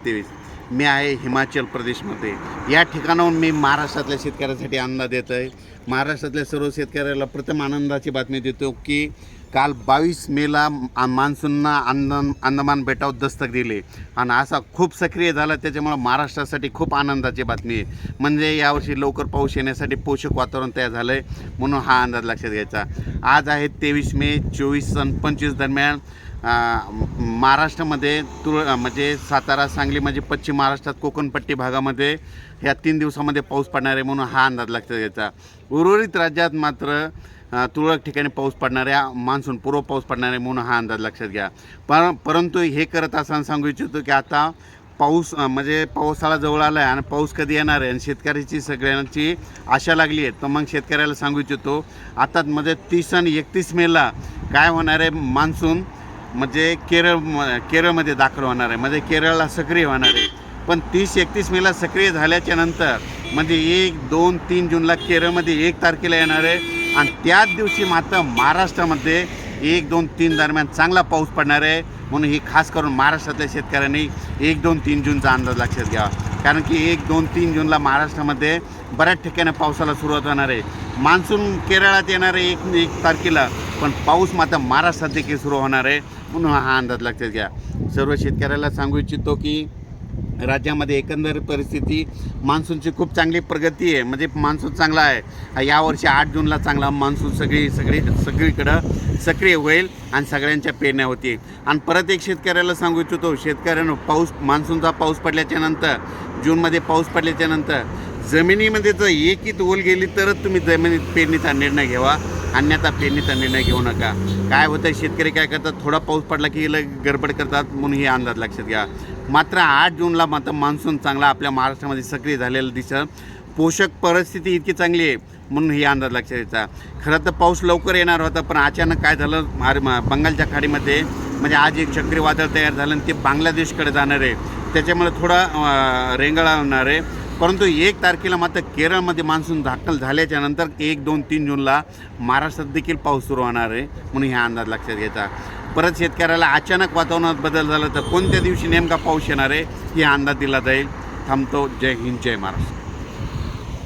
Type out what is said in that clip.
23 मी आहे हिमाचल प्रदेशमध्ये. या ठिकाणाहून मी महाराष्ट्रातल्या शेतकऱ्यांसाठी अंदाज देत आहे. महाराष्ट्रातल्या सर्व शेतकऱ्याला प्रथम आनंदाची बातमी देतो की काल 22 मेला मान्सूननं अंदमान बेटावर दस्तक दिले आणि असा खूप सक्रिय झाला. त्याच्यामुळं महाराष्ट्रासाठी खूप आनंदाची बातमी आहे. म्हणजे यावर्षी लवकर पाऊस येण्यासाठी पोषक वातावरण तयार झालं आहे, म्हणून हा अंदाज लक्षात घ्यायचा. आज आहे 23 मे 24 आणि 25 दरम्यान महाराष्ट्रामध्ये म्हणजे सातारा, सांगली म्हणजे पश्चिम महाराष्ट्रात कोकणपट्टी भागामध्ये ह्या 3 दिवसामध्ये पाऊस पडणार आहे, म्हणून हा अंदाज लक्षात घ्यायचा. उर्वरित राज्यात मात्र तुरळक ठिकाणी पाऊस पडणार आहे, मान्सून पूर्व पाऊस पडणार आहे, म्हणून हा अंदाज लक्षात घ्या. परंतु हे करत असताना सांगू इच्छितो की आता पाऊस म्हणजे पावसाळा जवळ आला आहे आणि पाऊस कधी येणार आहे आणि शेतकऱ्याची सगळ्यांची आशा लागली आहे. तर मग शेतकऱ्याला सांगू इच्छितो आता म्हणजे 30 आणि 31 मेला काय होणार आहे, मान्सून म्हणजे केरळमध्ये दाखल होणार आहे, म्हणजे केरळला सक्रिय होणार आहे. पण 30-31 मेला सक्रिय झाल्याच्या नंतर म्हणजे 1, 2, 3 जूनला केरळमध्ये 1 तारखेला येणार आहे आणि त्याच दिवशी मात्र महाराष्ट्रामध्ये 1, 2, 3 दरम्यान चांगला पाऊस पडणार आहे. म्हणून ही खास करून महाराष्ट्रातल्या शेतकऱ्यांनी 1, 2, 3 जूनचा अंदाज लक्षात घ्यावा. कारण की 1, 2, 3 जूनला महाराष्ट्रामध्ये बऱ्याच ठिकाणी पावसाला सुरुवात होणार आहे. मान्सून केरळात येणार आहे 1 तारखेला, पण पाऊस मात्र महाराष्ट्रात देखील सुरू होणार आहे, म्हणून हा अंदाज लक्षात घ्या. सर्व शेतकऱ्याला सांगू इच्छितो की राज्यामध्ये एकंदर परिस्थिती मान्सूनची खूप चांगली प्रगती आहे. म्हणजे मान्सून चांगला आहे. यावर्षी 8 जूनला चांगला मान्सून सगळीकडं सक्रिय होईल आणि सगळ्यांच्या पेरण्या होतील. आणि परत एक शेतकऱ्याला सांगू इच्छितो, शेतकऱ्यांना मान्सूनचा पाऊस पडल्याच्या नंतर जूनमध्ये पाऊस पडल्याच्या नंतर जमिनीमध्ये जर एकही ओल गेली तरच तुम्ही जमिनीत पेरणीचा निर्णय घ्यावा, अन्यथा पेरणीचा निर्णय घेऊ नका. काय होतं, शेतकरी काय करतात, थोडा पाऊस पडला की गडबड करतात, म्हणून हे अंदाज लक्षात घ्या. मात्र 8 जूनला मात्र मान्सून चांगला आपल्या महाराष्ट्रामध्ये सक्रिय झालेलं दिसतं. पोषक परिस्थिती इतकी चांगली आहे, म्हणून हे अंदाज लक्षात घ्यायचा. खरं तर पाऊस लवकर येणार होता, पण अचानक काय झालं, बंगालच्या खाडीमध्ये म्हणजे आज एक चक्रीवादळ तयार झालं आणि ते बांगलादेशकडे जाणार आहे. त्याच्यामुळे थोडा रेंगाळा होणार आहे. परंतु 1 तारखेला मात्र केरळमध्ये मान्सून दाखल झाल्याच्या नंतर 1, 2, 3 जूनला महाराष्ट्रात देखील पाऊस सुरू होणार आहे, म्हणून हा अंदाज लक्षात घ्यायचा. परत शेतकऱ्याला अचानक वातावरणात बदल झाला तर कोणत्या दिवशी नेमका पाऊस येणार आहे हे अंदाज दिला जाईल. थांबतो. जय हिंद, जय महाराष्ट्र.